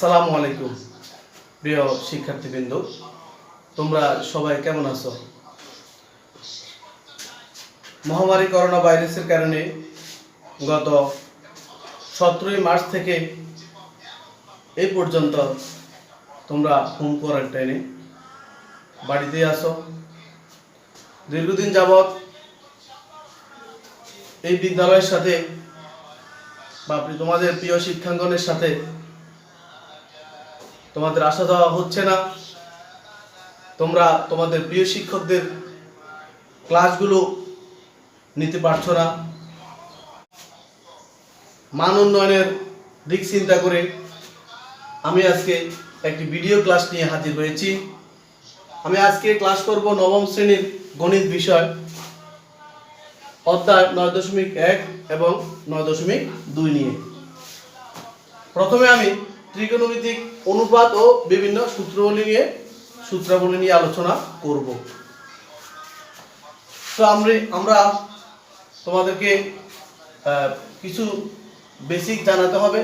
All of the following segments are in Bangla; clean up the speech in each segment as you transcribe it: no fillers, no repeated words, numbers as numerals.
আসসালামু আলাইকুম প্রিয় শিক্ষার্থীবৃন্দ, তোমরা সবাই কেমন আছো? মহামারী করোনা ভাইরাসের কারণে গত 17 মার্চ থেকে এই পর্যন্ত তোমরা হোম কোয়ারেন্টাইনে বাড়িতে আছো। দীর্ঘদিন যাবৎ এই বিদ্যালয়ের সাথে বা তোমাদের প্রিয় শিক্ষাঙ্গনের সাথে তোমাদের আসা যাওয়া হচ্ছে না। তোমরা তোমাদের প্রিয় শিক্ষকদের ক্লাসগুলো নিতে পারছো না। মান উন্নয়নের দিক চিন্তা করে আমি আজকে একটি ভিডিও ক্লাস নিয়ে হাজির হয়েছি। আমি আজকে ক্লাস করব নবম শ্রেণীর গণিত বিষয়, অধ্যায় 9.1 এবং 9.2 নিয়ে। প্রথমে আমি ত্রিকোণমিতিক অনুপাত ও বিভিন্ন সূত্রাবলী নিয়ে আলোচনা করব। তো আমরা তোমাদেরকে কিছু বেসিক জানাতে হবে।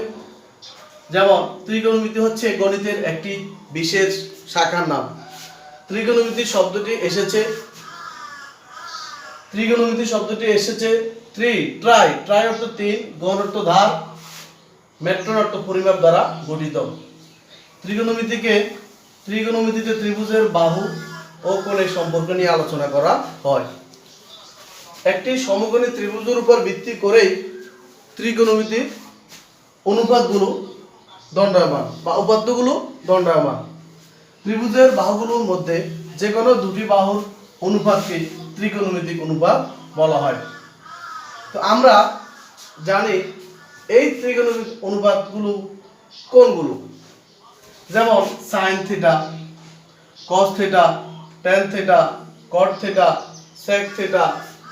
যেমন ত্রিকোণমিতি হচ্ছে গণিতের একটি বিশেষ শাখার নাম। ত্রিকোণমিতি শব্দটি এসেছে ট্রাই অর্থ 3, গণ অর্থ ধার, মেট্রন অর্থ পরিমাপ দ্বারা গঠিত। ত্রিকোণমিতিতে ত্রিভুজের বাহু ও কোণের সম্পর্ক নিয়ে আলোচনা করা হয়। একটি সমকোণী ত্রিভুজের উপর ভিত্তি করেই ত্রিকোণমিতির অনুপাতগুলো দণ্ডায়মান বা উপাত্তগুলো দণ্ডায়মান। ত্রিভুজের বাহুগুলোর মধ্যে যে কোনো দুটি বাহুর অনুপাতকে ত্রিকোণমিতিক অনুপাত বলা হয়। তো আমরা জানি এই ত্রিকোণমিতিক অনুপাতগুলো কোনগুলো, যেমন sine theta, cos theta, tan theta, cot theta, sec theta,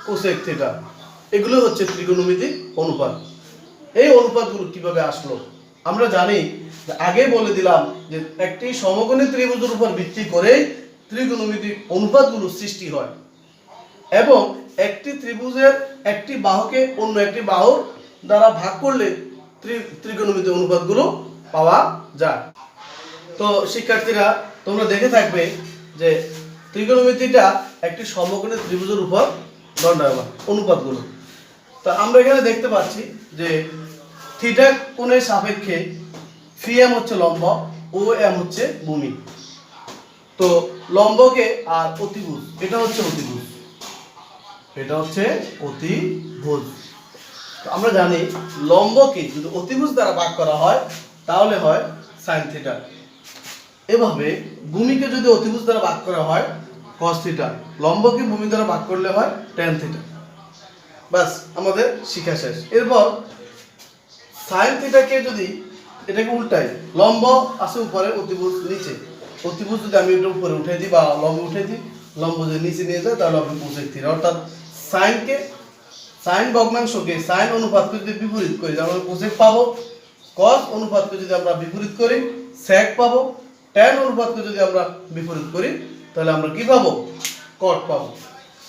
cosec theta, এগুলো হচ্ছে ত্রিকোণমিতিক অনুপাত। এই অনুপাতগুলো কিভাবে আসলো? আমরা জানি, আগে বলে দিলাম যে একটি সমকোণী ত্রিভুজের উপর ভিত্তি করে ত্রিকোণমিতিক অনুপাতগুলো সৃষ্টি হয় এবং একটি ত্রিভুজের একটি বাহুকে অন্য একটি বাহুর দ্বারা ভাগ করলে ত্রিকোণমিতিক অনুপাতগুলো পাওয়া যায়। তো শিক্ষার্থীরা, তোমরা দেখে থাকবে যে ত্রিকোণমিতিটা একটি সমকোণী ত্রিভুজের উপর দণ্ডায়মান অনুপাতগুলো। তা আমরা এখানে দেখতে পাচ্ছি যে থিটা কোণের সাপেক্ষে ফি এম হচ্ছে লম্ব, ও এম হচ্ছে ভূমি। তো লম্বকে আর অতিভুজ, এটা হচ্ছে অতিভুজ। তো আমরা জানি লম্বকে যদি অতিভুজ দ্বারা ভাগ করা হয় তাহলে হয় সাইন থিটা। এভাবে ভূমিকে যদি অতিভুজ দ্বারা ভাগ করা হয় কস থিটা, লম্বকে ভূমি দ্বারা ভাগ করলে হয় ট্যান থিটা। বাস, আমাদের শিক্ষা শেষ। এরপর সাইন থিটাকে যদি এটাকে উল্টাই, লম্ব আছে উপরে, অতিভুজ নিচে। অতিভুজ যদি আমি একটু উপরে উঠে দিই বা লম্ব উঠে দিই, লম্ব যদি নিচে নিয়ে যায় তাহলে হবে কোসেক থিটা। অর্থাৎ সাইন ভগ্নাংশকে, সাইন অনুপাতকে যদি বিপরীত করি তাহলে আমরা কোসেক পাবো। কস অনুপাতকে যদি আমরা বিপরীত করি সেক পাবো। ট্যান অনুপাতকে যদি আমরা বিপরীত করি তাহলে আমরা কি পাবো? কট পাবো।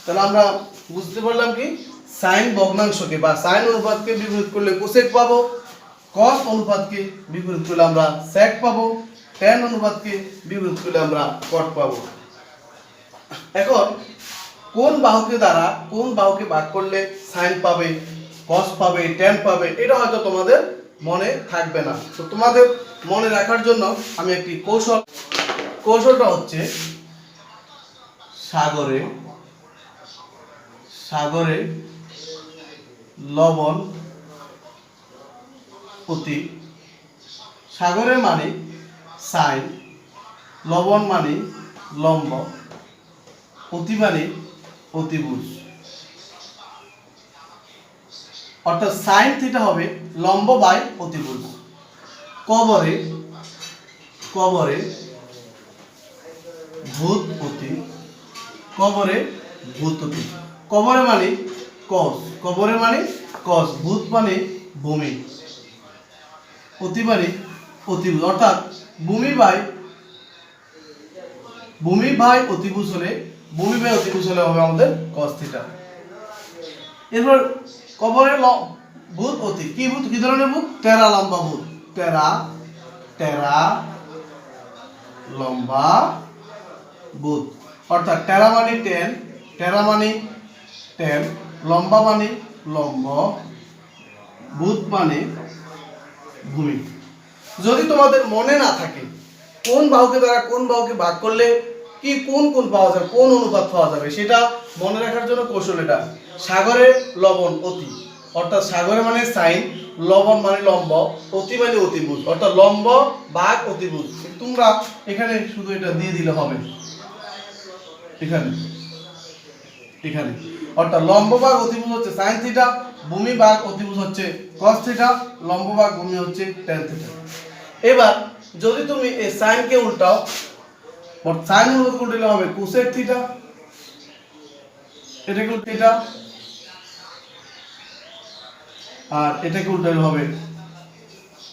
তাহলে আমরা বুঝতে পারলাম কি, সাইন ভগ্নাংশকে বা সাইন অনুপাতকে বিপরীত করলে কোসেক পাবো, কস অনুপাতকে বিপরীত করলে আমরা সেক পাবো, ট্যান অনুপাতকে বিপরীত করলে আমরা কট পাবো। এখন কোন বাহুকে ভাগ করলে সাইন পাবে, কস পাবে, ট্যান পাবে, এটা হয়তো তোমাদের মনে থাকবে না। তো তোমাদের মনে রাখার জন্য আমি একটি কৌশলটা হচ্ছে সাগরে লবণ অতি। সাগরে মানে সাইন, লবণ মানে লম্ব, অতি মানে অতিভুজ। অর্থাৎ সাইন থিটা হবে লম্ব বাই অতিভুজ। কবরে ভূত অতি, কবরে মানে কস, ভূত মানে ভূমি, অতি মানে অতিভুজ। অর্থাৎ ভূমি বাই অতিভুজ হলে হবে আমাদের কস থিটা। এরপর কবরে ভূত অতি, কি ধরনের ভূত? টেরা লম্বা ভূত, টেরা টেরা লম্বা বুধ, অর্থাৎ টেরা মানে 10, টেরা মানে 10, লম্বা মানে লম্ব, বুধ মানে ভূমি। যদি তোমাদের মনে না থাকে কোন বাহুকে দ্বারা কোন বাহুকে ভাগ করলে কি কোন কোন পাওয়া যাবে, কোন অনুপাত পাওয়া যাবে, সেটা মনে রাখার জন্য কৌশল এটা। সাগরে লবণ অতি, অর্থাৎ সাগরে মানে সাইন, লবণ মানে লম্ব, অতি মানে অতিভুজ, অর্থাৎ লম্ব ভাগ অতিভুজ। তোমরা এখানে শুধু এটা দিয়ে দিলে হবে, এখানে এখানে অর্থাৎ লম্ব ভাগ অতিভুজ হচ্ছে সাইন থিটা, ভূমি ভাগ অতিভুজ হচ্ছে কস থিটা, লম্ব ভাগ ভূমি হচ্ছে ট্যান থিটা। এবার যদি তুমি এই সাইনকে উল্টাও, সাইন উল্টালে হবে কোসেক থিটা, এটাকে থিটা, আর এটাকে উল্টালে হবে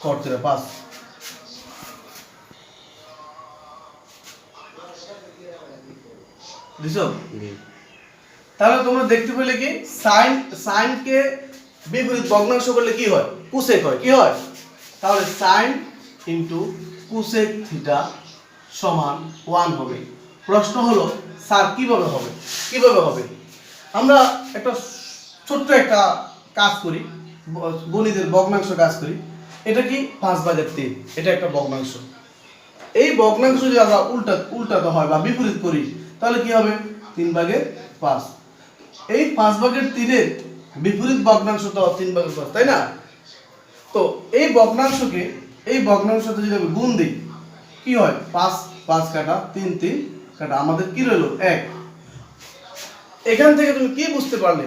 কট থিটা। 5 বুঝছো? তাহলে তোমরা দেখতে পেলে কি সাইনকে বিপরীত ভগ্নাংশ করলে কি হয়, কোসেক হয়। কি হয়? তাহলে সাইন ইনটু কোসেক থিটা সমান 1 হবে। প্রশ্ন হলো স্যার কিভাবে হবে, কিভাবে হবে? আমরা একটা ছোট্ট একটা কাজ করি, গণিতের ভগ্নাংশ কাজ করি। এটা কি 5/3, এটা একটা ভগ্নাংশ। এই ভগ্নাংশ যদি আমরা উল্টাতে হয় বা বিপরীত করি তাহলে কি হবে? 3/5। এই 5/3-এর বিপরীত ভগ্নাংশ তো 3/5, তাই না? তো এই ভগ্নাংশতে যদি আমি গুণ দিই কি হয়? 5 5 কাটা 3 3 কাটা, আমাদের কি রইল? 1। এখান থেকে তুমি কি বুঝতে পারলে?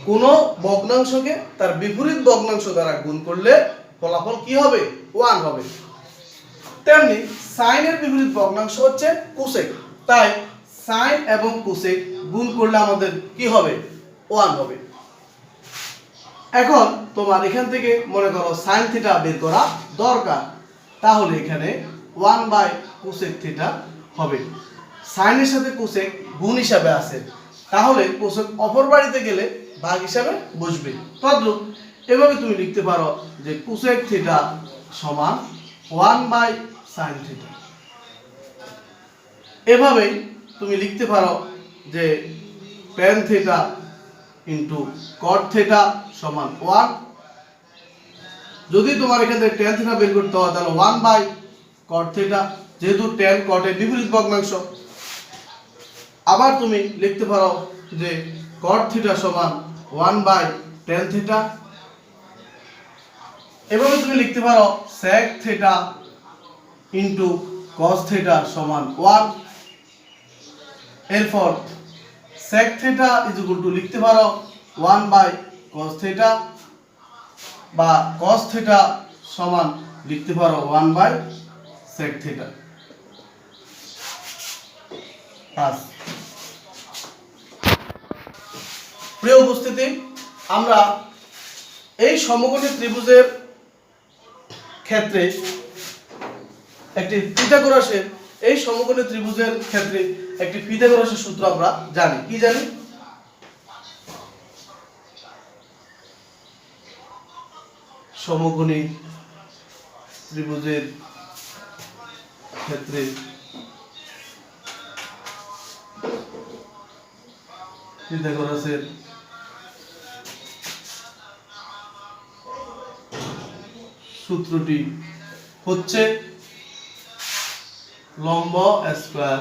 কোন ভগ্নাংশকে তার বিপরীত ভগ্নাংশ দ্বারা গুণ করলে ফলাফল কি হবে? 1 হবে। তেমনি সাইনের বিপরীত ভগ্নাংশ হচ্ছে কোসেক, তাই সাইন এবং কোসেক গুণ করলে আমাদের কি হবে? 1 হবে। এখন তোমার এখান থেকে মনে করো সাইন থিটা বের করা দরকার, তাহলে এখানে 1/কোসেক থিটা হবে। সাইনের সাথে কোসেক গুণ হিসাবে আছে, তাহলে কোসেক অপর বাড়িতে গেলে ভাগ হিসাবে বসবে। তদ্রূপ এভাবে তুমি লিখতে পারো যে কোসেক থিটা সমান 1/সাইন থিটা। এভাবেই তুমি লিখতে পারো যে tan theta into cot theta সমান 1। যদি তোমার এখান থেকে ট্যান থিটা বের করতে হয় তাহলে 1/কট থিটা, যেহেতু ট্যান কটের বিপরীত ভগ্নাংশ। আবার তুমি লিখতে পারো যে কট থিটা সমান 1/ট্যান থিটা। এভাবে তুমি লিখতে পারো sec theta into cos theta সমান 1। এরপর sec theta is equal to লিখতে পারো 1/cos থিটা, বা cos থিটা সমান লিখতে পারো 1/sec থিটা। প্রিয় উপস্থিতি, আমরা এই সমকোণী ত্রিভুজের ক্ষেত্রে একটি পিথাগোরাসের এই সমকোণী ত্রিভুজের ক্ষেত্রে একটি পিথাগোরাসের সূত্র আমরা জানি। কি জানি? সমকোণী ত্রিভুজের ক্ষেত্রে পিথাগোরাসের সূত্রটি হচ্ছে লম্ব স্কয়ার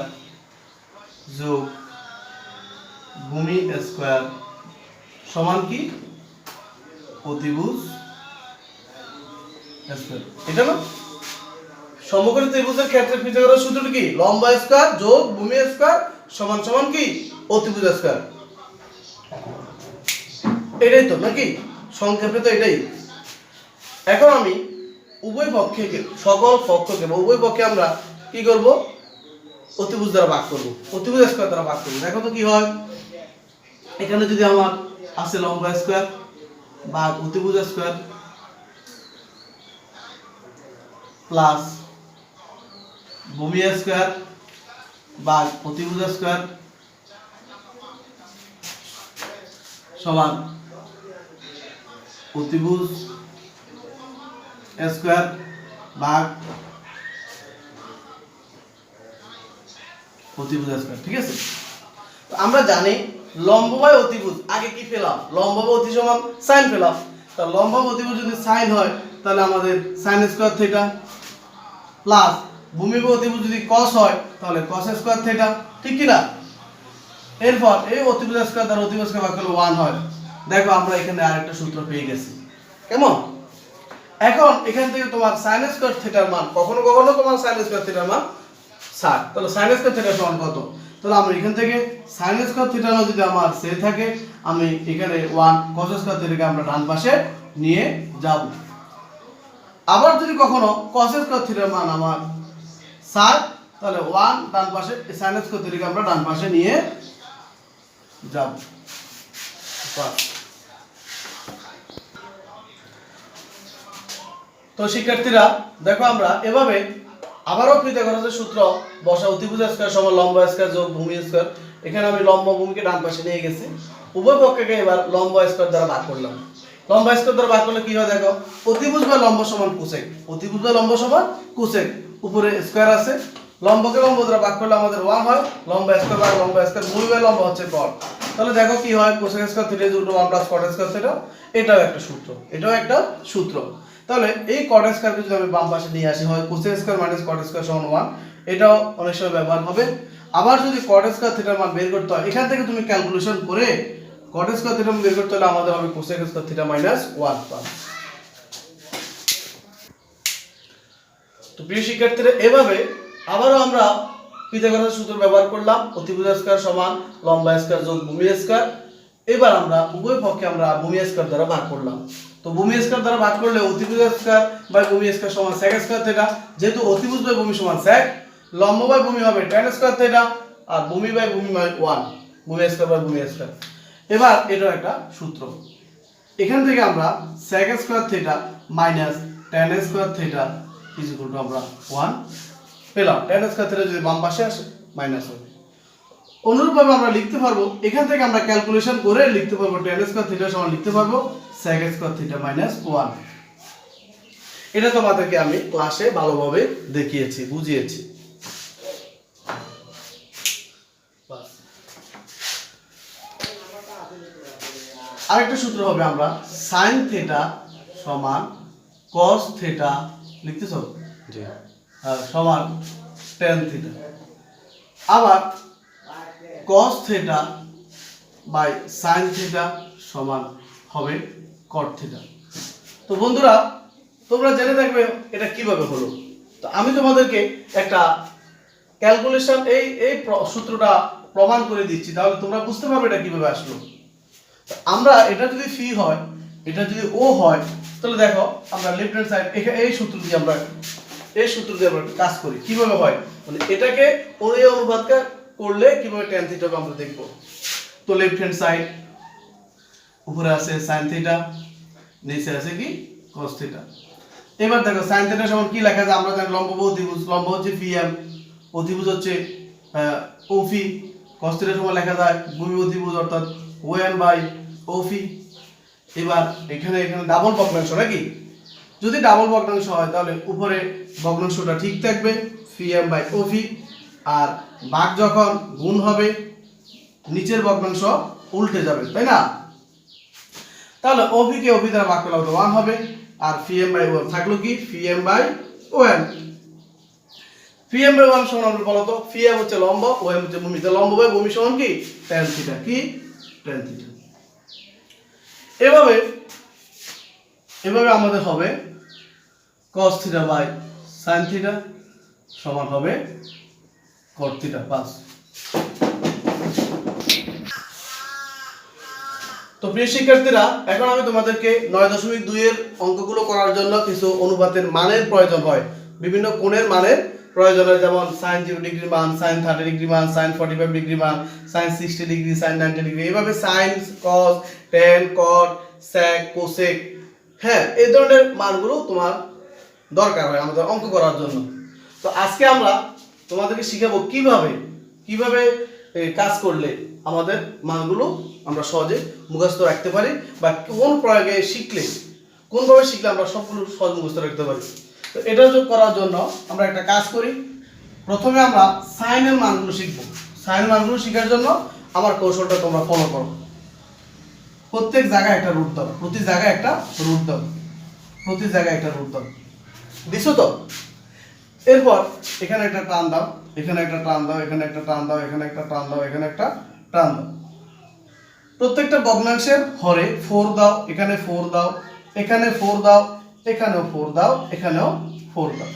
যোগ ভূমি স্কয়ার সমান কি? অতিভুজ স্কয়ার। এটা না সমকোণী ত্রিভুজের ক্ষেত্রে পিথাগোরাস সূত্রটি কি? লম্ব স্কয়ার যোগ ভূমি স্কয়ার সমান সমান কি? অতিভুজ স্কয়ার। এটাই তো নাকি? সংক্ষেপে তো এটাই। এখন আমি উভয় পক্ষে সকল পক্ষকে উভয় পক্ষে আমরা কি করব? অতিভুজ দ্বারা ভাগ করব, অতিভুজ স্কয়ার দ্বারা ভাগ করব। দেখো তো কি হয়? এখানে যদি আমার আছে লম্ব স্কয়ার ভাগ অতিভুজ স্কয়ার প্লাস ভূমি স্কয়ার ভাগ অতিভুজ স্কয়ার সমান অতিভুজ স্কয়ার ভাগ অতিভুজ স্কয়ার। ঠিক আছে, তো আমরা জানি লম্ব বাই অতিভুজ, আগে কি পেলাম? লম্ব বাই অতি সমান সাইন পেলাম। তা লম্ব বাই অতিভুজ যদি সাইন হয় তাহলে আমাদের সাইন স্কয়ার থিটা প্লাস ভূমি বাই অতিভুজ যদি কস হয় তাহলে কস স্কয়ার থিটা। ঠিক কি না? এরপর এই অতিভুজ স্কয়ার দ্বারা অতিভুজ স্কয়ার ভাগ করলে 1 হয়। দেখো আমরা এখানে আরেকটা সূত্র পেয়ে গেছি। কেমন? এখন এখান থেকে তোমার sin স্কয়ার থিটার মান কখনো কখনো তোমার sin স্কয়ার থিটার মান 60। তাহলে sin স্কয়ার থিটা সমান কত? তাহলে আমরা এখান থেকে sin স্কয়ার থিটার মান যদি আমার সে থাকে, আমি এখানে 1 cos স্কয়ার থিটাকে আমরা ডান পাশে নিয়ে যাব। আবার যদি কখনো cos স্কয়ার থিটার মান আমার 60, তাহলে 1 ডান পাশে sin স্কয়ার থিটাকে আমরা ডান পাশে নিয়ে যাব। তো শিক্ষার্থীরা দেখো আমরা এভাবে আবারও পিথাগোরাসের সূত্র বসা অতিভুজ স্কয়ার সমান লম্ব স্কয়ার যোগ ভূমি স্কয়ার। এখানে আমি লম্ব ভূমিকে ডান পাশে নিয়ে গেছি, উভয় পক্ষকে এবার লম্ব স্কয়ার দ্বারা ভাগ করলাম। লম্ব স্কয়ার দ্বারা ভাগ করলে কি হয় দেখো, অতিভুজ বা লম্ব সমান কোসেক, অতিভুজ বা লম্ব সমান কোসেক, উপরে স্কয়ার আছে, লম্বকে লম্ব দ্বারা ভাগ করলে আমাদের 1 হয়, লম্ব স্কয়ার ভাগ লম্ব স্কয়ার, ভূমি বাই লম্ব হচ্ছে কট। তাহলে দেখো কি হয়, cosec square theta = 1 + cot square theta. এটাও একটা সূত্র, এটাও একটা সূত্র। তাহলে এই cot স্কয়ারকে যদি আমি বাম পাশে নিয়ে আসি হয় কোসেক স্কয়ার - cot স্কয়ার = 1, এটাও অনেক সময় ব্যবহার হবে। আবার যদি cot স্কয়ার থিটার মান বের করতে হয়, এখান থেকে তুমি ক্যালকুলেশন করে cot স্কয়ার থিটার মান বের করতে হলে আমাদের হবে কোসেক স্কয়ার থিটা - 1 পাব। তো প্রিয় শিক্ষার্থীরা এভাবে আবারও আমরা পিথাগোরাসের সূত্র ব্যবহার করলাম, অতিভুজ স্কয়ার সমান লম্ব স্কয়ার যোগ ভূমি স্কয়ার। এবার আমরা উভয় পক্ষে আমরা ভূমি স্কয়ার দ্বারা ভাগ করলাম। তো ভূমি স্কয়ার দ্বারা ভাগ করলে অতিভুজ স্কয়ার বাই ভূমি স্কয়ার সমান sec স্কয়ার থিটা। যেহেতু অতিভুজ বাই ভূমি সমান sec, লম্ব বাই ভূমি হবে tan স্কয়ার থিটা, আর ভূমি বাই ভূমি মানে 1, ভূমি স্কয়ার বাই ভূমি স্কয়ার। এবার এটাও একটা সূত্র। এখান থেকে আমরা sec square theta minus tan square theta = আমরা 1 পেলাম। tan স্কয়ার থিটা যদি বাম পাশে আসে মাইনাস হবে। অনুরূপভাবে আমরা লিখতে পারবো, এখান থেকে আমরা ক্যালকুলেশন করে লিখতে পারবো tan স্কয়ার থিটা সমান লিখতে পারবো sec স্কয়ার থিটা - 1। এটা তোমাদেরকে আমি ক্লাসে ভালোভাবে দেখিয়েছি, বুঝিয়েছি। আরেকটা সূত্র হবে, আমরা sin থিটা সমান cos থিটা লিখতেছো? জি। সমান tan থিটা। আবার cos theta by sin theta সমান হবে cot থিটা। তো বন্ধুরা তোমরা জেনে থাকবে এটা কিভাবে হলো। তো আমি তোমাদেরকে একটা ক্যালকুলেশন এই সূত্রটা প্রমাণ করে দিচ্ছি, তাহলে তোমরা বুঝতে পারবে এটা কিভাবে আসলো। আমরা এটা যদি ফি হয়, এটা যদি ও হয়, তাহলে দেখো আমরা লেফট হ্যান্ড সাইড এই সূত্র দিয়ে আমরা কাজ করি। কিভাবে হয় মানে এটাকে ওই অনুপাতকে করলে কিভাবে tan থিটাকে আমরা দেখব। তো লেফট হ্যান্ড সাইড উপরে আছে sin থিটা, নিচে আছে কি cos থিটা। এবার দেখো sin থিটা সমান কি লেখা যায়, আমরা জানি লম্ব বাই অতিভুজ, লম্ব হচ্ছে pm, অতিভুজ হচ্ছে OP, cos থিটা সমান লেখা যায় ভূমি অতিভুজ অর্থাৎ OM বাই OP। এবার এখানে ডাবল ভগ্নাংশ নাকি, যদি ডাবল ভগ্নাংশ হয় তাহলে উপরে ভগ্নাংশটা ঠিক থাকবে pm বাই OP, আর ভাগ যখন গুণ হবে নিচের ভগ্নাংশ উল্টে যাবে, তাই না? তাহলে OP কে OP দ্বারা ভাগ করলে 1 হবে, আর pm বাই OM থাকলো কি pm by OM। pm by OM সমান আমরা বলতো pm হচ্ছে লম্ব, OM হচ্ছে ভূমি। তাহলে লম্ব বাই ভূমি সমান কি tan থিটা, কি tan থিটা। এভাবে আমাদের হবে cos theta by sin theta সমান হবে cot থিটা। পাস। তো প্রিয় শিক্ষার্থীরা এখন আমি তোমাদেরকে 9.2 এর অঙ্কগুলো করার জন্য কিছু অনুপাতের মানের প্রয়োজন হয়, বিভিন্ন কোণের মানের প্রয়োজন হয়, যেমন sin 0 ডিগ্রি মান, sin 30 ডিগ্রি মান, sin 45 ডিগ্রি মান, sin 60 ডিগ্রি, sin 90 ডিগ্রি, এইভাবে sin, cos, tan, cot, sec, cosec, হ্যাঁ এই ধরনের মানগুলো তোমার দরকার হয় আমাদের অঙ্ক করার জন্য। তো আজকে আমরা তোমাদেরকে শিখাবো কিভাবে কাজ করলে আমাদের মানগুলো আমরা সহজে মুখস্থ রাখতে পারি, বা কোনভাবে শিখলে আমরা সবগুলো সহজ মুখস্থ রাখতে পারি। তো এটা যোগ করার জন্য আমরা একটা কাজ করি, প্রথমে আমরা সাইনের মানগুলো শিখব। সাইন মানগুলো শেখার জন্য আমার কৌশলটা তোমরা ফলো করো। প্রত্যেক জায়গায় একটা রুট দাও, প্রতি জায়গায় একটা রুট দাও, প্রতি জায়গায় একটা রুট দাও, দিছো তো? এরপর এখানে একটা টান দাও, এখানে একটা টান দাও, এখানে একটা টান দাও, এখানে একটা টান দাও, এখানে একটা টান দাও। প্রত্যেকটা ভগ্নাংশের হরে 4 দাও, এখানে 4 দাও, এখানে 4 দাও, এখানেও 4 দাও, এখানেও 4 দাও।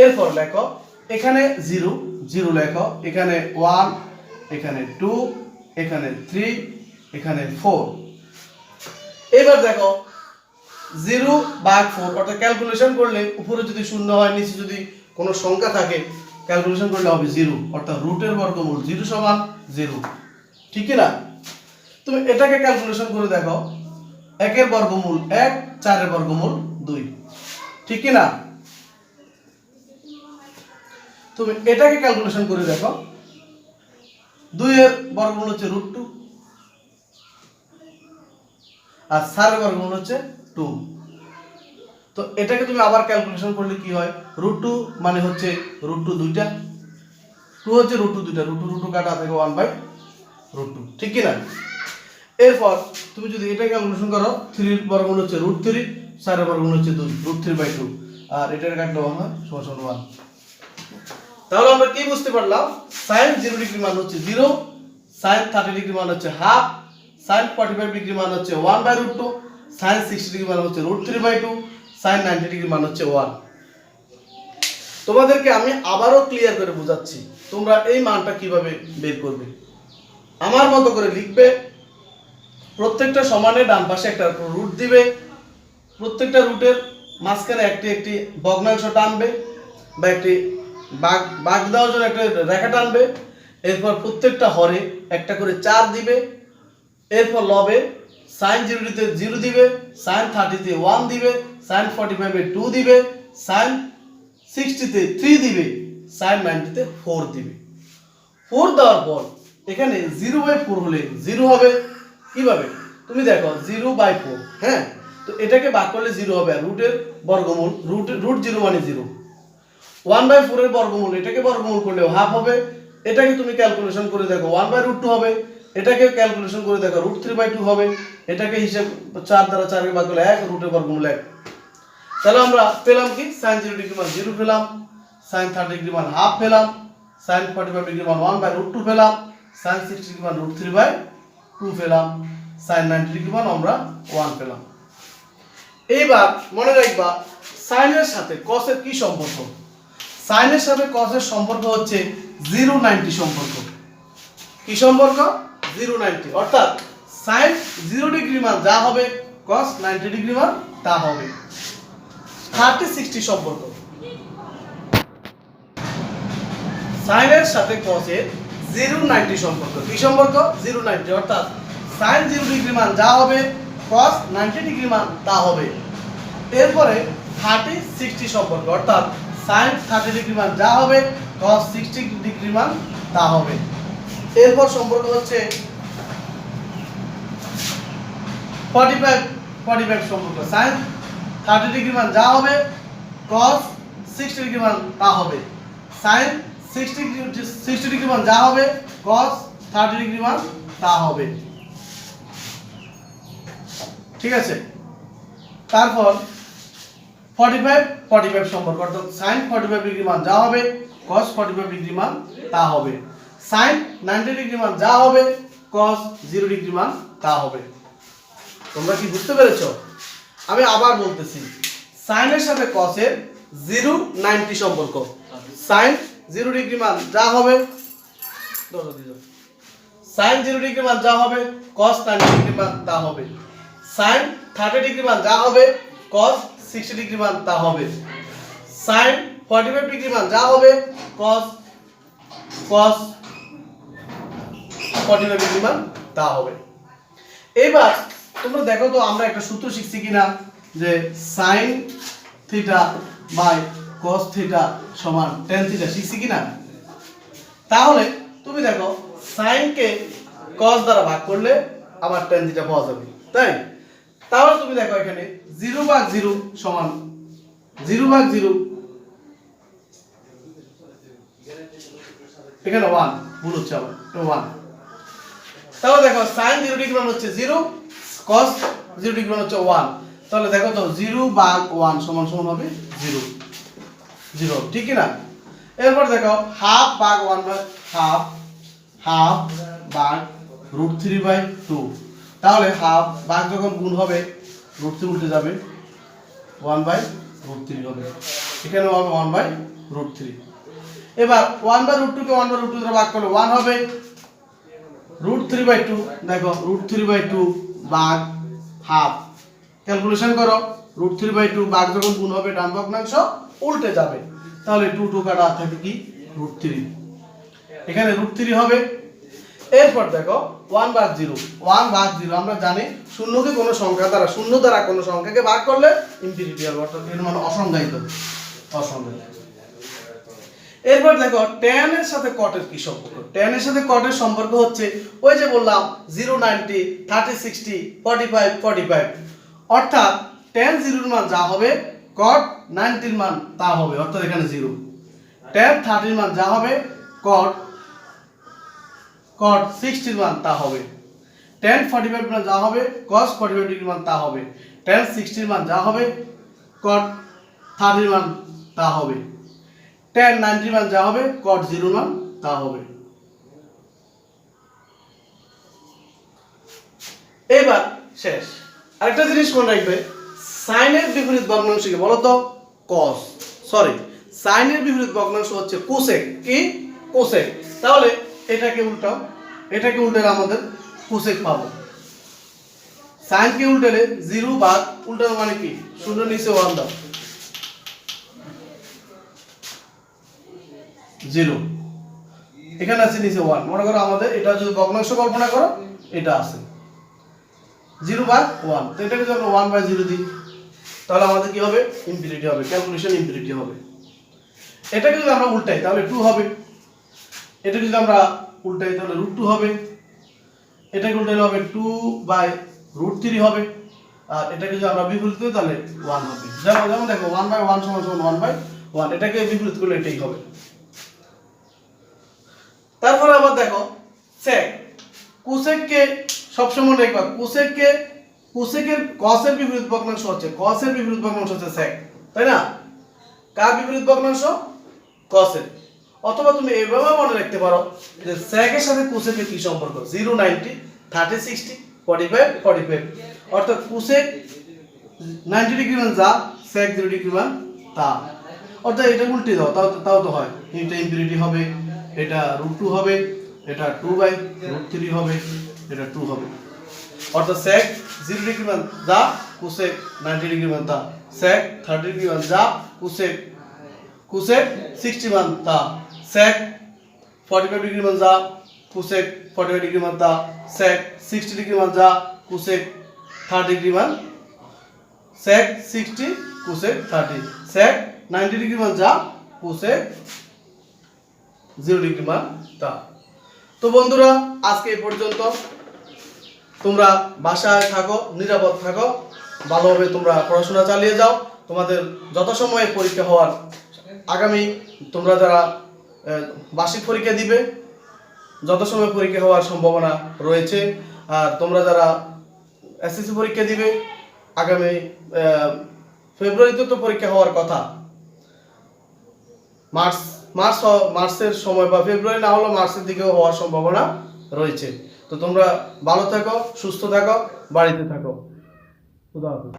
এরপর লেখো এখানে 0 0 লেখো, এখানে 1, এখানে 2, এখানে 3, এখানে 4। এবার দেখো 0/4 অর্থাৎ ক্যালকুলেশন করলে উপরে যদি শূন্য হয়, নিচে যদি কোনো সংখ্যা থাকে, ক্যালকুলেশন করলে হবে 0, অর্থাৎ রুটের বর্গমূল 0 সমান 0। ঠিক কি না? তুমি এটাকে ক্যালকুলেশন করে দেখো, 1 এর বর্গমূল 1, 4 এর বর্গমূল 2। ঠিক কি না? তুমি এটাকে ক্যালকুলেশন করে দেখো, 2 এর বর্গমূল হচ্ছে √2 আর 4 এর বর্গমূল হচ্ছে 2। তো এটাকে তুমি আবার ক্যালকুলেশন করলে কি হয়, √2 মানে হচ্ছে √2 দুইটা, 2 হচ্ছে √2 দুইটা, √2 কাটা থাকে 1/√2। ঠিক কি না? এরপর তুমি যদি এটা ক্যালকুলেশন করো, 3 এর বর্গমূল হচ্ছে √3, 4 এর বর্গমূল হচ্ছে 2, √3/2 আর এটার কাটলে 1 হয় সমান 1। তাহলে আমরা কি বুঝতে পারলাম, sin 0 ডিগ্রি মান হচ্ছে 0, sin 30 ডিগ্রি মান হচ্ছে হাফ, sin 45 ডিগ্রি মান হচ্ছে 1/√2, sin 60 ডিগ্রি মান হচ্ছে √3/2, sin 90 ডিগ্রি মান হচ্ছে 1। তোমাদেরকে আমি আবারও ক্লিয়ার করে বোঝাচ্ছি, তোমরা এই মানটা কিভাবে বের করবে। আমার মতো করে লিখবে, প্রত্যেকটা সমানের ডান পাশে একটা রুট দিবে, প্রত্যেকটা রুটের মাঝখানে একটি একটি ভগ্নাংশ টানবে বা একটি বাঘ দেওয়ার জন্য একটা রেখা টানবে। এরপর প্রত্যেকটা হরে একটা করে 4 দিবে। এরপর লবে sin 0 তে 0 দিবে, sin 30 তে 1 দিবে, sin 45 এ 2 দিবে, sin 60 তে 3 দিবে, sin 90 তে 4 দিবে। 4 দেওয়ার পর এখানে 0/4 হলে 0 হবে। কিভাবে? তুমি দেখো 0/4, হ্যাঁ, তো এটাকে ভাগ করলে 0 হবে, আর রুটের বর্গমূল √0 মানে 0। 1/4 এর বর্গমূল, এটাকে বর্গমূল করলেও হাফ হবে। এটাকে তুমি ক্যালকুলেশন করে দেখো 1/√2 হবে, এটাকে ক্যালকুলেশন করে দেখো √3/2 হবে, এটাকে হিসাব 4 দ্বারা 4 কে ভাগ করলে 1, রুটের বর্গমূল 1। তাহলে আমরা পেলাম কি, sin 0 ডিগ্রি মান 0 পেলাম, sin 30 ডিগ্রি মান হাফ পেলাম, sin 45 ডিগ্রি মান 1/√2 পেলাম, sin 60 ডিগ্রি মান √3/2 পেলাম, sin 90 ডিগ্রি মান আমরা 1 পেলাম। এইবার মনে রাখবা সাইনের সাথে কসের কি সম্পর্ক। সাইনের সাথে কসের সম্পর্ক হচ্ছে 0-90 সম্পর্ক। কি সম্পর্ক? 0-90, অর্থাৎ sin 0 ডিগ্রি মান যা হবে cos 90 ডিগ্রি মান তা হবে। 30-60 সম্পর্ক। সাইনের সাথে কসের 0-90 সম্পর্ক। কি সম্পর্ক? 0-90, অর্থাৎ sin 0 ডিগ্রি মান যা হবে cos 90 ডিগ্রি মান তা হবে। এরপরে 30-60 সম্পর্ক, অর্থাৎ sin 30 ডিগ্রি মান যা হবে cos 60 ডিগ্রি মান তা হবে। এরপর সম্পর্ক হচ্ছে 45 সম্পর্ক, sin 30 ডিগ্রি মান যা হবে cos 60 ডিগ্রি মান তা হবে, sin 60 ডিগ্রি মান যা হবে cos 30 ডিগ্রি মান তা হবে। ঠিক আছে? তারপর 45 সম্পর্ক, অর্থাৎ sin 45 ডিগ্রি মান যা হবে cos 45 ডিগ্রি মান তা হবে, sin 90 ডিগ্রি মান যা হবে cos 0 ডিগ্রি মান তা হবে। তোমরা কি বুঝতে পেরেছো? আমি আবার বলতেছি, সাইনের সাথে কসের 0-90 সম্পর্ক। sin 0 ডিগ্রি মান যা হবে, sin 0 ডিগ্রি মান যা হবে cos 90 ডিগ্রি মান তা হবে, sin 30 ডিগ্রি মান যা হবে cos 60 ডিগ্রি মান তা হবে, sin 45 ডিগ্রি মান যা হবে cos 45 ডিগ্রি মান তা হবে। এবার তোমরা দেখো তো আমরা একটা সূত্র শিখছি কিনা, যে sin theta by cos theta সমান tan থিটা, শিখছি কিনা? তাহলে তুমি দেখো sin কে cos দ্বারা ভাগ করলে আবার tan থিটা পাওয়া যাবে, তাই? তাহলে তুমি দেখো এখানে 0/0 সমান 0 ভাগ 0, এখানে 1 ভুল হচ্ছে আবার 1। তাহলে দেখো sin 0 ডিগ্রি মান হচ্ছে 0, cos 0 ডিগ্রি মান হচ্ছে 1। তাহলে দেখো তো 0 ভাগ 1 সমান সমান হবে 0, 0 ঠিক কি না? এরপর দেখো হাফ ভাগ 1 ভাগ হাফ, হাফ ভাগ √3/2। তাহলে হাফ ভাগ যখন গুণ হবে √3 উল্টে যাবে, 1/√3 হবে, এখানে হবে 1/√3। এবার 1/√2 কে 1/√2 দ্বারা ভাগ করলে 1 হবে, √3/2 দেখো √3/2 ভাগ হাফ, ক্যালকুলেশন করো, √3/2 ভাগ যখন গুণ হবে ডান ভগ্নাংশ উল্টে যাবে, তাহলে 2 কাটা থাকে কি √3, এখানে √3 হবে। এরপর দেখো 1/0 আমরা জানি শূন্যকে কোনো সংখ্যা দ্বারা, শূন্য দ্বারা কোনো সংখ্যাকে ভাগ করলে ইনফিনিটি হবে, অর্থাৎ এর মানে অসংজ্ঞায়িত। এরপর দেখো tan এর সাথে cot এর কি সম্পর্ক? tan এর সাথে cot এর সম্পর্ক হচ্ছে ওই যে বললাম 0 90 30 60 45 45, অর্থাৎ tan 0 এর মান যা হবে cot 90 এর মান তা হবে, অর্থাৎ এখানে 0। tan 30 এর মান যা হবে cot 60 এর মান তা হবে। tan 45 এর মান যা হবে cos 45 ডিগ্রির মান তা হবে। tan 60 এর মান যা হবে cot 30 এর মান তা হবে। tan 90 এর মান যা হবে cot 0 এর মান তা হবে। এবার শেষ আরেকটা জিনিস মনে রাখবে, sin এর বিপরীত ভগ্নাংশ কি বলো তো? cos, সরি sin এর বিপরীত ভগ্নাংশ হচ্ছে cosec। কি? cosec। তাহলে এটাকে উল্টাও, এটাকে উল্টালে আমাদের cosec পাবো। sin কে উল্টালে 0 ভাগ উল্টানো মানে কি 0 নিচে 1 দাও, 0 এখানে আছে নিচে 1, মনে করো আমাদের এটা যদি ভগ্নাংশ কল্পনা করো এটা আছে 0 ভাগ 1, তো এটাকে যদি আমরা 1/0 দিই তাহলে আমাদের কি হবে ইনফিনিটি হবে, ক্যালকুলেশন ইনফিনিটি হবে। এটাকে যদি আমরা উল্টাই তাহলে 2 হবে, এটাকে যদি আমরা উল্টাই তাহলে √2 হবে, এটাকে উল্টাইলে হবে 2/√3 হবে, আর এটাকে যদি আমরা বিপরীত করি তাহলে 1 হবে। যেমন দেখো 1/1 = 1/1, এটাকে বিপরীত করলে এটাই হবে। তারপরে আবার দেখো sec, cosec কে সবসময় দেখবা, cosec এর cos এর বিপরীত ভগ্নাংশ হচ্ছে sec, তাই না? কার বিপরীত ভগ্নাংশ? cos এর। অথবা তুমি এইভাবে মনে রাখতে পারো যে sec এর সাথে cosec এর কি সম্পর্ক? 0 90 30 60 45 45, অর্থাৎ cosec 90 ডিগ্রি মান যা sec 0 ডিগ্রি মান তা, অর্থাৎ এটা উল্টে দাও তাও তো হয়, এটা ইনফিনিটি হবে, এটা √2 হবে, এটা 2/√3 হবে, এটা 2 হবে, অর্থাৎ sec 0 ডিগ্রি মান যা cosec 90 ডিগ্রি মান তা, sec 30 ডিগ্রি মান যা cosec 60 মান তা, sec 45 ডিগ্রি মান যা cosec 45 ডিগ্রি মান তা, sec 60 ডিগ্রি মান যা cosec 30 ডিগ্রি মান, sec 60 cosec 30, sec 90 ডিগ্রি মান যা cosec 0 ডিগ্রি মান তা। তো বন্ধুরা আজকে এই পর্যন্ত, তোমরা বাসায় থাকো, নিরাপদ থাকো, ভালোভাবে তোমরা পড়াশোনা চালিয়ে যাও। তোমাদের যথাসময়ে পরীক্ষা হওয়ার, আগামী তোমরা যারা বার্ষিক পরীক্ষা দিবে যথাসময়ে পরীক্ষা হওয়ার সম্ভাবনা রয়েছে, আর তোমরা যারা এসএসসি পরীক্ষা দিবে আগামী ফেব্রুয়ারিতে তো পরীক্ষা হওয়ার কথা, মার্চের সময় বা ফেব্রুয়ারি না হলেও মার্চের দিকেও হওয়ার সম্ভাবনা রয়েছে। তো তোমরা ভালো থাকো, সুস্থ থাকো, বাড়িতে থাকো। খুদা হাফেজ।